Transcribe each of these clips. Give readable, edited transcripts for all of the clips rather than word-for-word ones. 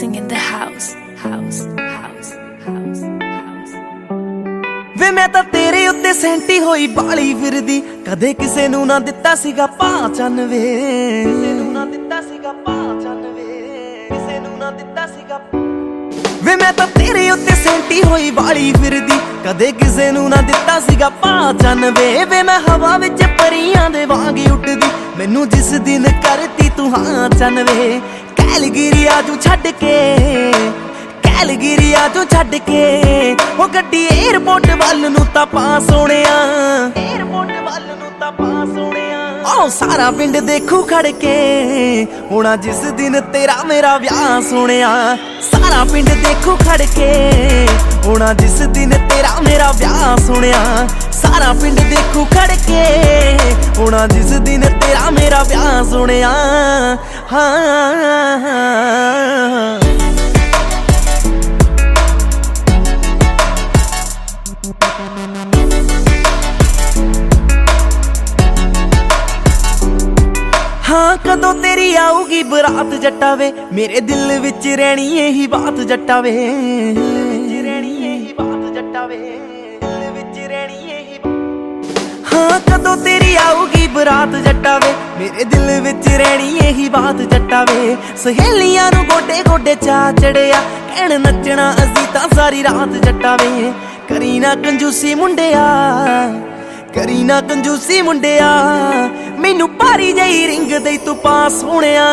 mixing in the house. ਵੇ ਮੈਂ ਤਾਂ ਤੇਰੇ ਉੱਤੇ ਸੈਂਟੀ ਹੋਈ ਬਾਲੀ ਫਿਰਦੀ, ਕਦੇ ਕਿਸੇ ਨੂੰ ਨਾ ਦਿੱਤਾ ਸੀਗਾ ਪਹਿਚਾਨ ਵੇ, ਕਿਸੇ ਨੂੰ ਨਾ ਦਿੱਤਾ ਸੀਗਾ ਪਹਿਚਾਨ ਵੇ, ਕਿਸੇ ਨੂੰ ਨਾ ਦਿੱਤਾ ਸੀਗਾ। ਵੇ ਮੈਂ ਤਾਂ ਤੇਰੇ ਉੱਤੇ ਸੈਂਟੀ ਹੋਈ ਬਾਲੀ ਫਿਰਦੀ, ਕਦੇ ਕਿਸੇ ਨੂੰ ਨਾ ਦਿੱਤਾ ਸੀਗਾ ਪਹਿਚਾਨ ਵੇ। ਵੇ ਮੈਂ ਹਵਾ ਵਿੱਚ ਪਰੀਆਂ ਦੇ ਵਾਂਗ ਉੱਡਦੀ, ਮੈਨੂੰ ਜਿਸ ਦਿਨ ਕਰਤੀ ਤੂੰ ਹਾਂ ਚੰਨ ਵੇ। ਕੈਲਗਰੀ ਆਜੂ ਛੱਡ ਕੇ, ਕੈਲਗਰੀ ਆਜੂ ਛੱਡ ਕੇ, ਉਹ ਗੱਡੀ ਏਅਰਪੋਰਟ ਵੱਲ ਨੂੰ ਤਾਂ ਪਾ ਸੋਹਣਿਆ, ਏਅਰਪੋਰਟ ਵੱਲ ਨੂੰ ਤਾਂ ਪਾ ਸੋਹਣਿਆ। ਆਹ ਸਾਰਾ ਪਿੰਡ ਦੇਖੂ ਖੜ ਕੇ, ਹੋਣਾ ਜਿਸ ਦਿਨ ਤੇਰਾ ਮੇਰਾ ਵਿਆਹ ਸੋਹਣਿਆ। ਸਾਰਾ ਪਿੰਡ ਦੇਖੂ ਖੜ ਕੇ, ਹੋਣਾ ਜਿਸ ਦਿਨ ਤੇਰਾ ਮੇਰਾ ਵਿਆਹ ਸੋਹਣਿਆ। ਸਾਰਾ ਪਿੰਡ ਦੇਖੂ ਖੜ ਕੇ, ਹੋਣਾ ਜਿਸ ਦਿਨ ਤੇਰਾ ਮੇਰਾ ਵਿਆਹ ਸੋਹਣਿਆ। ਹਾਂ ਹਾਂ ਕਦੋਂ ਤੇਰੀ ਆਊਗੀ ਬਰਾਤ ਜੱਟਾ ਵੇ, ਮੇਰੇ ਦਿਲ ਵਿੱਚ ਰਹਿਣੀ ਇਹੀ ਬਾਤ ਜੱਟਾ ਵੇ, ਰਹਿਣੀ ਇਹੀ ਬਾਤ ਜੱਟਾ ਵੇ, ਦਿਲ ਵਿੱਚ ਰਹਿਣੀ ਇਹੀ। ਹਾਂ ਕਦੋਂ ਤੇਰੀ ਆਊਗੀ ਬਰਾਤ ਜੱਟਾ ਵੇ, ਮੇਰੇ ਦਿਲ ਵਿੱਚ ਰਹਿਣੀ ਇਹੀ ਬਾਤ ਜੱਟਾ ਵੇ। ਸਹੇਲੀਆਂ ਨੂੰ ਗੋਡੇ ਗੋਡੇ ਚਾ ਚੜਿਆ, ਕਹਿਣ ਨੱਚਣਾ ਅਸੀਂ ਤਾਂ ਸਾਰੀ ਰਾਤ ਜੱਟਾ ਵੇ। ਕਰੀ ਨਾ ਕੰਜੂਸੀ ਮੁੰਡਿਆ, ਕਰੀ ਨਾ ਕੰਜੂਸੀ ਮੁੰਡਿਆ, ਮੈਨੂੰ ਭਾਰੀ ਜਈ ਰਿੰਗ ਦੇ ਤੂੰ ਪਾ ਸੋਹਣਿਆ,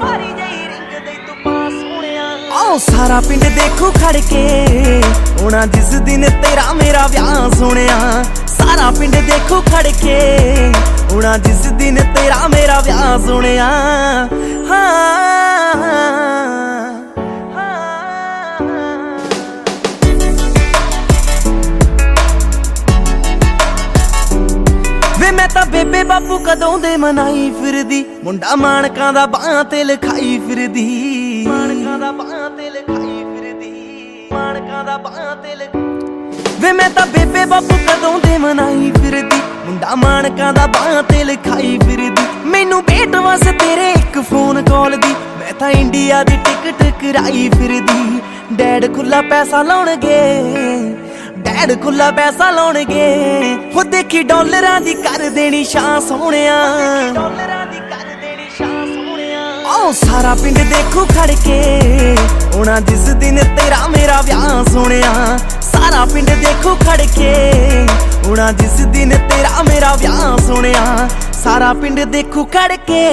ਭਾਰੀ ਜਈ ਰਿੰਗ ਦੇ ਤੂੰ ਪਾ ਸੋਹਣਿਆ। ਆਹ ਸਾਰਾ ਪਿੰਡ ਦੇਖੂ ਖੜ ਕੇ, ਹੋਣਾ ਜਿਸ ਦਿਨ ਤੇਰਾ ਮੇਰਾ ਵਿਆਹ ਸੋਹਣਿਆ। ਸਾਰਾ ਪਿੰਡ ਦੇਖੂ ਖੜ ਕੇ, ਹੋਣਾ ਜਿਸ ਦਿਨ ਤੇਰਾ ਮੇਰਾ ਵਿਆਹ ਸੋਹਣਿਆ। ਵੇ ਮੈਂ ਤਾਂ ਬੇਬੇ ਬਾਪੂ ਕਦੋਂ ਦੇ ਮਨਾਈ ਫਿਰਦੀ, ਮੁੰਡਾ ਮਾਣਕਾਂ ਦਾ ਬਾਹਾਂ ਤੇ ਲਿਖਾਈ ਫਿਰਦੀ, ਮਾਣਕਾਂ ਦਾ ਬਾਹਾਂ ਤੇ ਲਿਖਾਈ ਫਿਰਦੀ, ਮਾਣਕਾਂ ਦਾ ਬਾਹਾਂ ਤੇ। ਵੇ ਮੈਂ ਤਾਂ ਬੇਬੇ ਬਾਪੂ ਕਦੋਂ ਦੇ ਮਨਾਈ ਫਿਰਦੀ, ਮੁੰਡਾ ਮਾਣਕਾਂ ਦਾ ਬਾਹਾਂ ਤੇ ਲਿਖਾਈ ਫਿਰਦੀ। ਮੈਨੂੰ ਭੇਟ ਵਸ ਤੇਰੇ ਇੱਕ ਫੋਨ ਕਾਲ ਦੀ, ਮੈਂ ਤਾਂ ਇੰਡੀਆ ਦੀ ਟਿਕਟ ਕਰਾਈ ਫਿਰਦੀ। ਡੈਡ ਖੁੱਲਾ ਪੈਸਾ ਲਾਉਣਗੇ, ਡੈਡ ਖੁੱਲਾ ਪੈਸਾ ਲਾਉਣਗੇ, ਹੋ ਦੇਖੀ ਡਾਲਰਾਂ ਦੀ ਕਰ ਦੇਣੀ ਸ਼ਾਂ ਸੋਹਣਿਆ, ਡਾਲਰਾਂ ਦੀ ਕਰ ਦੇਣੀ ਸ਼ਾਂ ਸੋਹਣਿਆ। ਆਹ ਸਾਰਾ ਪਿੰਡ ਦੇਖੂ ਖੜ ਕੇ, ਹੋਣਾ ਜਿਸ ਦਿਨ ਤੇਰਾ ਮੇਰਾ ਵਿਆਹ ਸੋਹਣਿਆ। ਸਾਰਾ ਪਿੰਡ ਦੇਖੂ ਖੜ ਕੇ, ਹੋਣਾ ਜਿਸ ਦਿਨ ਤੇਰਾ ਮੇਰਾ ਵਿਆਹ ਸੋਹਣਿਆ। ਸਾਰਾ ਪਿੰਡ ਦੇਖੂ ਖੜ ਕੇ,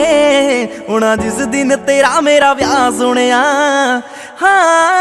ਹੋਣਾ ਜਿਸ ਦਿਨ ਤੇਰਾ ਮੇਰਾ ਵਿਆਹ ਸੋਹਣਿਆ। ਹਾਂ